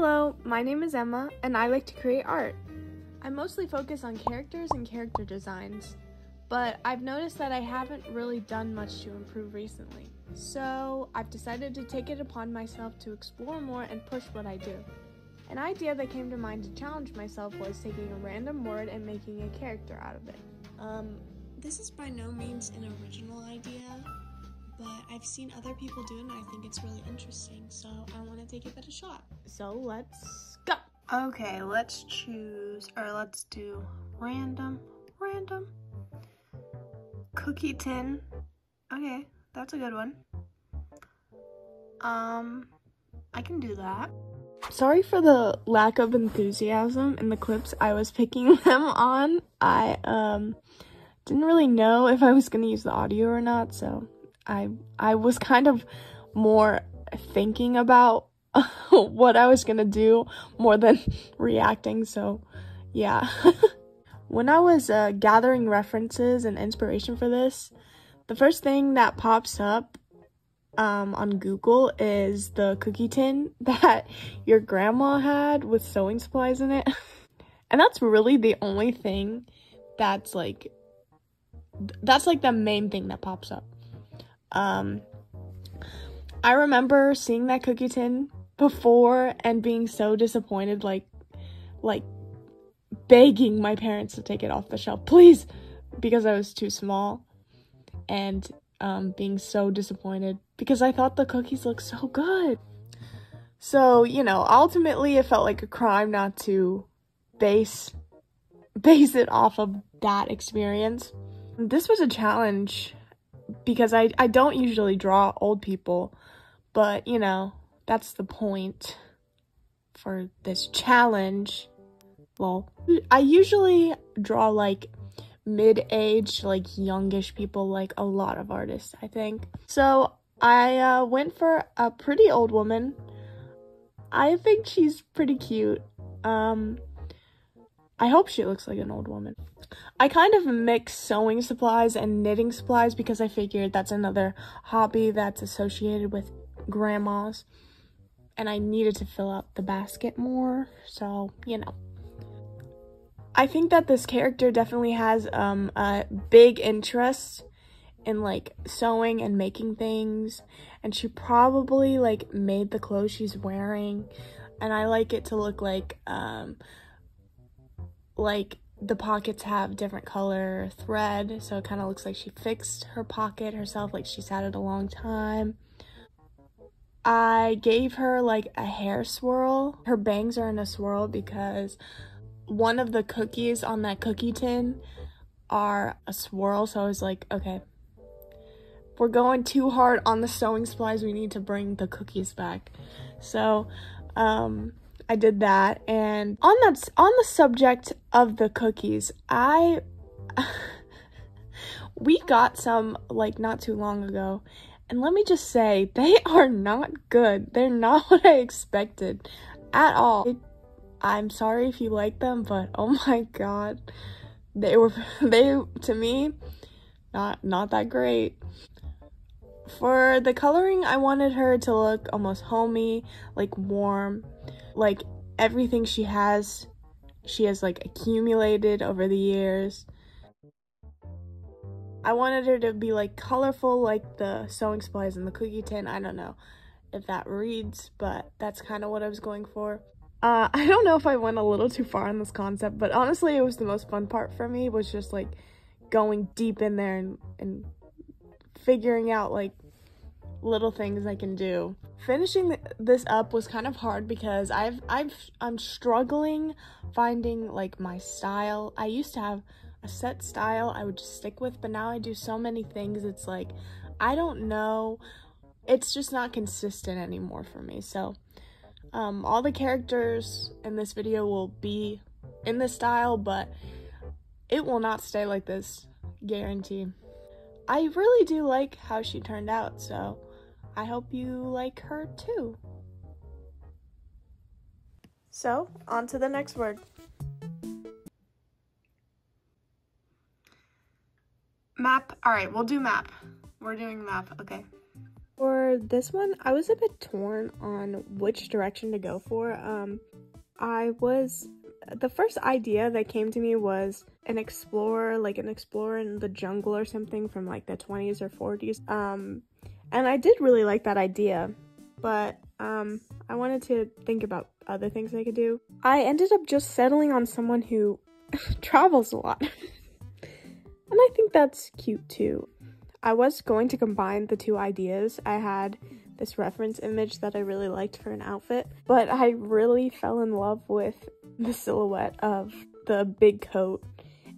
Hello, my name is Emma, and I like to create art. I mostly focus on characters and character designs, but I've noticed that I haven't really done much to improve recently. So I've decided to take it upon myself to explore more and push what I do. An idea that came to mind to challenge myself was taking a random word and making a character out of it. This is by no means an original idea, but I've seen other people do it and I think it's really interesting, so I want to take it at a shot. So let's go! Okay, let's do random cookie tin. Okay, that's a good one. I can do that. Sorry for the lack of enthusiasm in the clips I was picking them on. I didn't really know if I was going to use the audio or not, so I was kind of more thinking about what I was going to do more than reacting, so yeah. When I was gathering references and inspiration for this, the first thing that pops up on Google is the cookie tin that your grandma had with sewing supplies in it. And that's really the only thing that's like the main thing that pops up. I remember seeing that cookie tin before and being so disappointed, like begging my parents to take it off the shelf, please, because I was too small, and being so disappointed because I thought the cookies looked so good. So, you know, ultimately it felt like a crime not to base it off of that experience. This was a challenge because I don't usually draw old people, but, you know, that's the point for this challenge. Well, I usually draw like mid-age, like youngish people, like a lot of artists, I think. So I went for a pretty old woman. I think she's pretty cute. I hope she looks like an old woman. I kind of mix sewing supplies and knitting supplies because I figured that's another hobby that's associated with grandmas, and I needed to fill out the basket more, so, you know. I think that this character definitely has a big interest in like sewing and making things, and she probably like made the clothes she's wearing, and I like it to look like the pockets have different color thread, so it kind of looks like she fixed her pocket herself, like she's had it a long time. I gave her like a hair swirl. Her bangs are in a swirl because one of the cookies on that cookie tin are a swirl, so I was like, okay, if we're going too hard on the sewing supplies, we need to bring the cookies back. So I did that, and on the subject of the cookies, we got some like not too long ago, and let me just say, they are not good. They're not what I expected at all. I'm sorry if you like them, but oh my god, they to me not that great. For the coloring, I wanted her to look almost homey, like warm, like everything she has like accumulated over the years. I wanted her to be like colorful like the sewing supplies in the cookie tin. I don't know if that reads, but that's kind of what I was going for. I don't know if I went a little too far on this concept, but honestly it was the most fun part for me, was just like going deep in there and figuring out like little things I can do. Finishing this up was kind of hard because I'm struggling finding like my style. I used to have a set style I would just stick with, but now I do so many things, it's like I don't know, it's just not consistent anymore for me. So all the characters in this video will be in this style, but it will not stay like this, guarantee. I really do like how she turned out, so I hope you like her too. So, on to the next word. Map. Alright, we'll do map. We're doing map, okay. For For this one, I was a bit torn on which direction to go for. The first idea that came to me was an explorer in the jungle or something from like the 20s or 40s. And I did really like that idea, but I wanted to think about other things I could do. I ended up just settling on someone who travels a lot. And I think that's cute too. I was going to combine the two ideas. I had this reference image that I really liked for an outfit, but I really fell in love with the silhouette of the big coat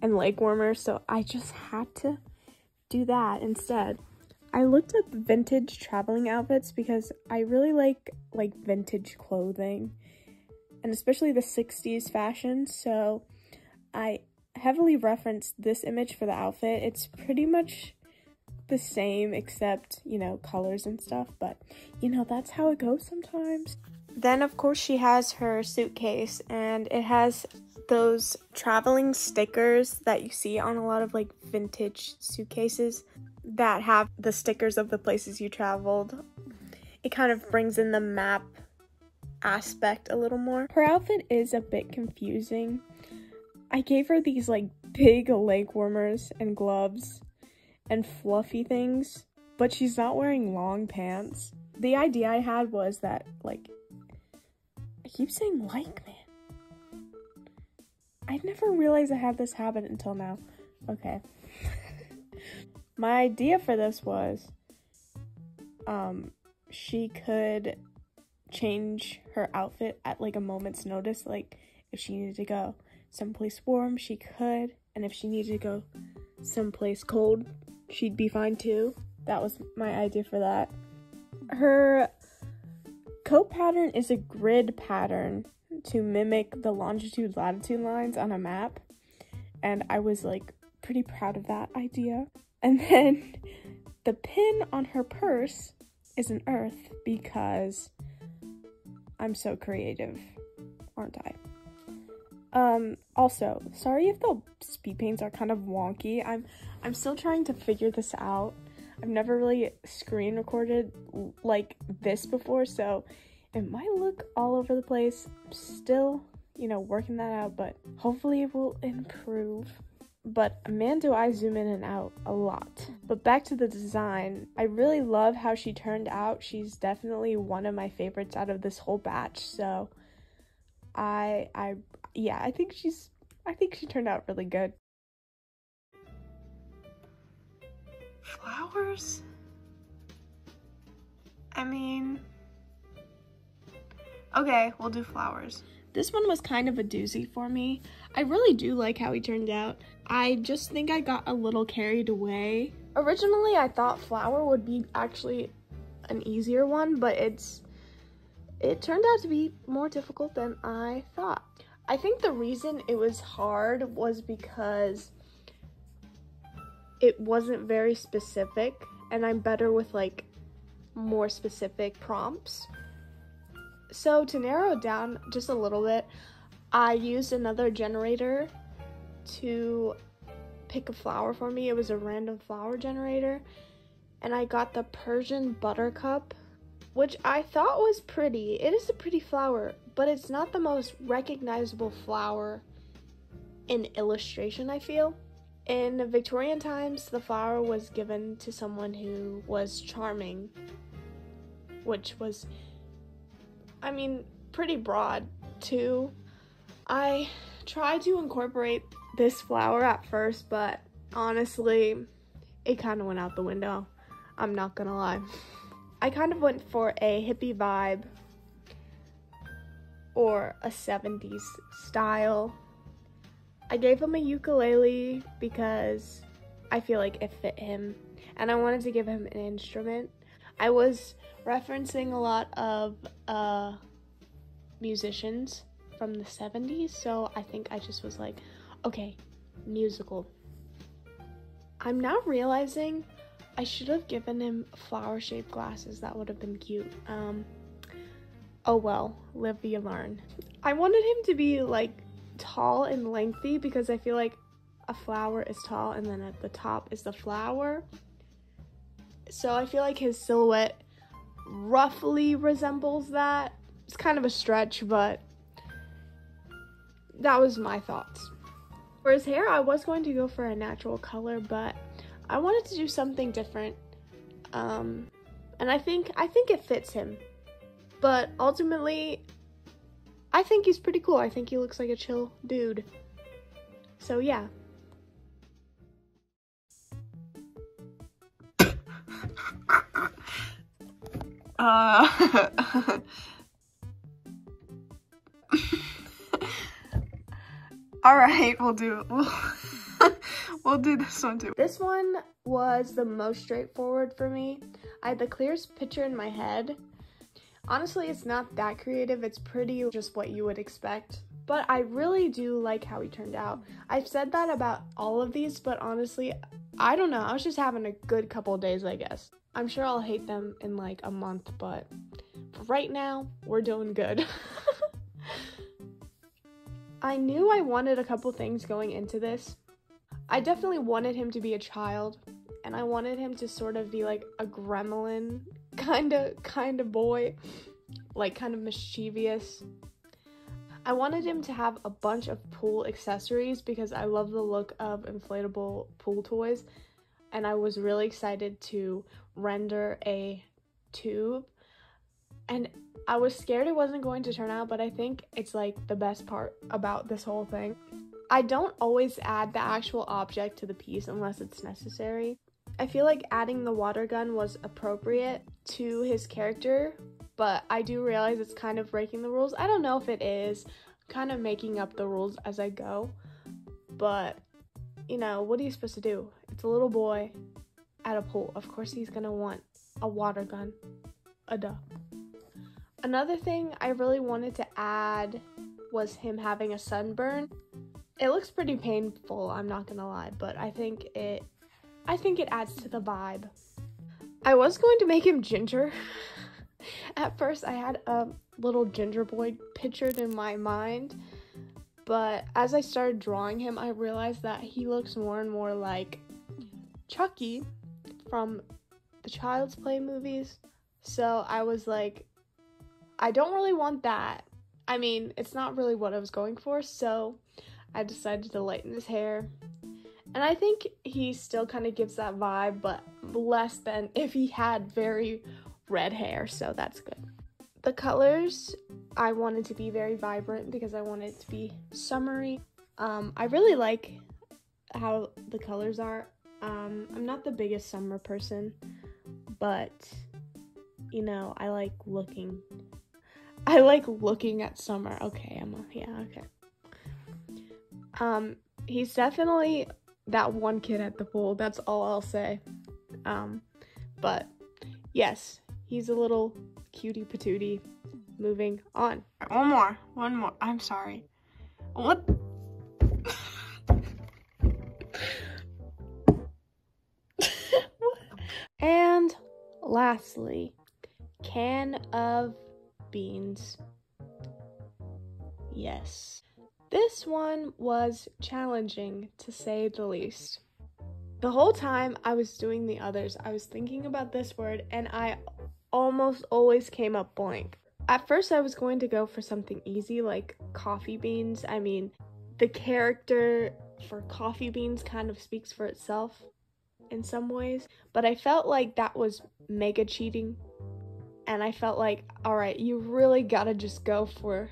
and leg warmer, so I just had to do that instead. I looked up vintage traveling outfits because I really like vintage clothing, and especially the 60s fashion, so I heavily referenced this image for the outfit. It's pretty much the same except, you know, colors and stuff, but you know, that's how it goes sometimes. Then of course she has her suitcase, and it has those traveling stickers that you see on a lot of like vintage suitcases that have the stickers of the places you traveled. It kind of brings in the map aspect a little more. Her outfit is a bit confusing. I gave her these like big leg warmers and gloves and fluffy things, but she's not wearing long pants. The idea I had was that, like, I keep saying like, man. I never realized I had this habit until now. Okay. My idea for this was, she could change her outfit at like a moment's notice. Like, if she needed to go someplace warm, she could, and if she needed to go someplace cold, she'd be fine too. That was my idea for that. Her coat pattern is a grid pattern to mimic the longitude-latitude lines on a map, and I was like pretty proud of that idea. And then the pin on her purse is an earth because I'm so creative, aren't I? Also, sorry if the speed paints are kind of wonky. I'm still trying to figure this out. I've never really screen recorded like this before, so it might look all over the place. I'm still, you know, working that out, but hopefully it will improve. But man, do I zoom in and out a lot. But back to the design, I really love how she turned out. She's definitely one of my favorites out of this whole batch, so I think she turned out really good. Flowers? I mean, okay, we'll do flowers. This one was kind of a doozy for me. I really do like how he turned out. I just think I got a little carried away. Originally, I thought flower would be actually an easier one, but it turned out to be more difficult than I thought. I think the reason it was hard was because it wasn't very specific, and I'm better with like more specific prompts. So to narrow it down just a little bit, I used another generator to pick a flower for me. It was a random flower generator, and I got the Persian buttercup, which I thought was pretty. It is a pretty flower, but it's not the most recognizable flower in illustration, I feel. In Victorian times, the flower was given to someone who was charming, which was, I mean, pretty broad too. I tried to incorporate this flower at first, but honestly, it kind of went out the window. I'm not gonna lie. I kind of went for a hippie vibe or a 70s style. I gave him a ukulele because I feel like it fit him, and I wanted to give him an instrument. I was referencing a lot of musicians from the 70s, so I think I just was like, okay, musical. I'm now realizing I should have given him flower-shaped glasses. That would have been cute. Oh well, live you learn. I wanted him to be like tall and lengthy because I feel like a flower is tall and then at the top is the flower. So I feel like his silhouette roughly resembles that. It's kind of a stretch, but that was my thoughts. For his hair, I was going to go for a natural color, but I wanted to do something different. And I think it fits him. But ultimately, I think he's pretty cool. I think he looks like a chill dude. So yeah. Alright, we'll do this one too. This one was the most straightforward for me. I had the clearest picture in my head. Honestly, it's not that creative. It's pretty just what you would expect. But I really do like how he turned out. I've said that about all of these, but honestly, I don't know. I was just having a good couple days, I guess. I'm sure I'll hate them in like a month, but for right now, we're doing good. I knew I wanted a couple things going into this. I definitely wanted him to be a child, and I wanted him to sort of be like a gremlin kind of boy, like kind of mischievous. I wanted him to have a bunch of pool accessories because I love the look of inflatable pool toys, and I was really excited to render a tube, and I was scared it wasn't going to turn out, but I think it's like the best part about this whole thing. I don't always add the actual object to the piece unless it's necessary. I feel like adding the water gun was appropriate to his character, but I do realize it's kind of breaking the rules. I don't know if it is. I'm kind of making up the rules as I go, but you know, what are you supposed to do? It's a little boy at a pool. Of course he's gonna want a water gun. Duh. Another thing I really wanted to add was him having a sunburn. It looks pretty painful, I'm not gonna lie, but I think it adds to the vibe. I was going to make him ginger. At first I had a little ginger boy pictured in my mind, but as I started drawing him, I realized that he looks more and more like Chucky from the Child's Play movies. So I was like, I don't really want that. I mean, it's not really what I was going for, so I decided to lighten his hair. And I think he still kind of gives that vibe, but less than if he had very red hair, so that's good. The colors, I wanted to be very vibrant because I wanted it to be summery. I really like how the colors are. I'm not the biggest summer person, but, you know, I like looking at summer. Okay, okay. He's definitely that one kid at the pool. That's all I'll say. But yes, he's a little cutie patootie. Moving on. One more. I'm sorry. What? And lastly, can of beans. Yes. This one was challenging, to say the least. The whole time I was doing the others, I was thinking about this word, and I almost always came up blank. At first, I was going to go for something easy, like coffee beans. I mean, the character for coffee beans kind of speaks for itself in some ways, but I felt like that was mega cheating, and I felt like, alright, you really gotta just go for...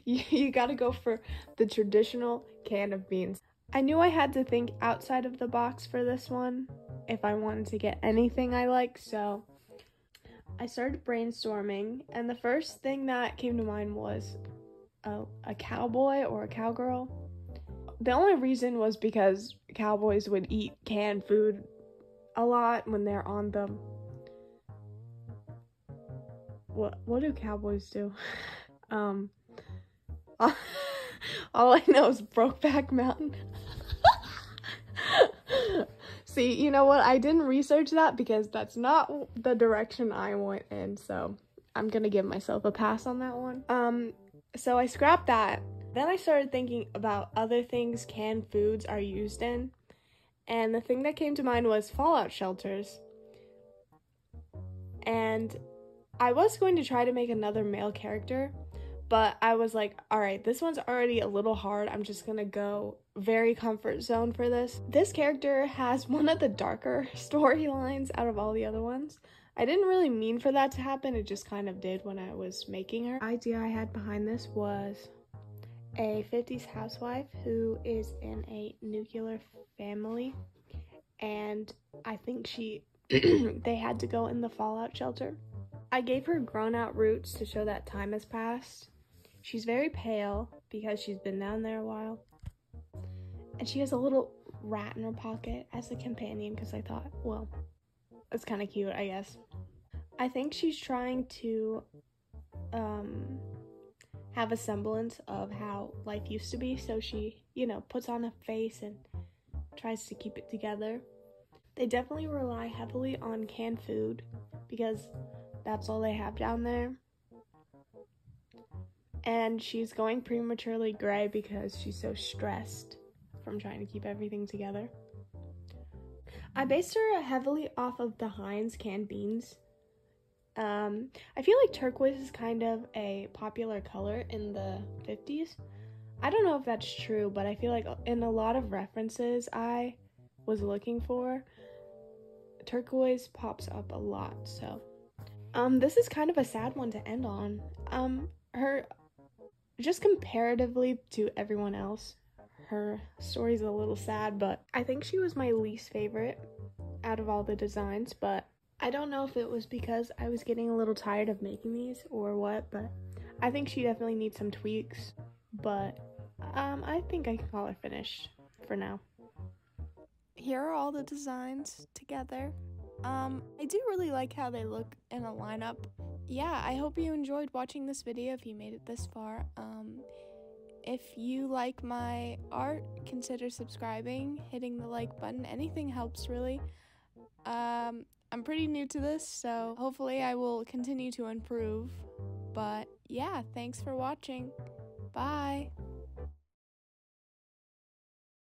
you gotta go for the traditional can of beans. I knew I had to think outside of the box for this one if I wanted to get anything I like, so I started brainstorming, and the first thing that came to mind was a cowboy or a cowgirl. The only reason was because cowboys would eat canned food a lot when they're on the... What do cowboys do? All I know is Brokeback Mountain. See, you know what? I didn't research that because that's not the direction I went in, so I'm gonna give myself a pass on that one. So I scrapped that. Then I started thinking about other things canned foods are used in, and the thing that came to mind was fallout shelters. And I was going to try to make another male character, but I was like, all right, this one's already a little hard. I'm just gonna go very comfort zone for this. This character has one of the darker storylines out of all the other ones. I didn't really mean for that to happen, it just kind of did when I was making her. The idea I had behind this was a 50s housewife who is in a nuclear family, and I think they had to go in the fallout shelter. I gave her grown out roots to show that time has passed. She's very pale because she's been down there a while. And she has a little rat in her pocket as a companion because I thought, well, it's kind of cute, I guess. I think she's trying to have a semblance of how life used to be. So she, puts on a face and tries to keep it together. They definitely rely heavily on canned food because that's all they have down there. And she's going prematurely gray because she's so stressed from trying to keep everything together. I based her heavily off of the Heinz canned beans. I feel like turquoise is kind of a popular color in the 50s. I don't know if that's true, but I feel like in a lot of references I was looking for, turquoise pops up a lot. So this is kind of a sad one to end on. Her, just comparatively to everyone else, her story's a little sad, but I think she was my least favorite out of all the designs. But I don't know if it was because I was getting a little tired of making these or what, but I think she definitely needs some tweaks. But I think I can call her finished for now. Here are all the designs together. I do really like how they look in a lineup. Yeah, I hope you enjoyed watching this video if you made it this far. If you like my art, consider subscribing, hitting the like button. Anything helps, really. I'm pretty new to this, so hopefully I will continue to improve. But yeah, thanks for watching. Bye!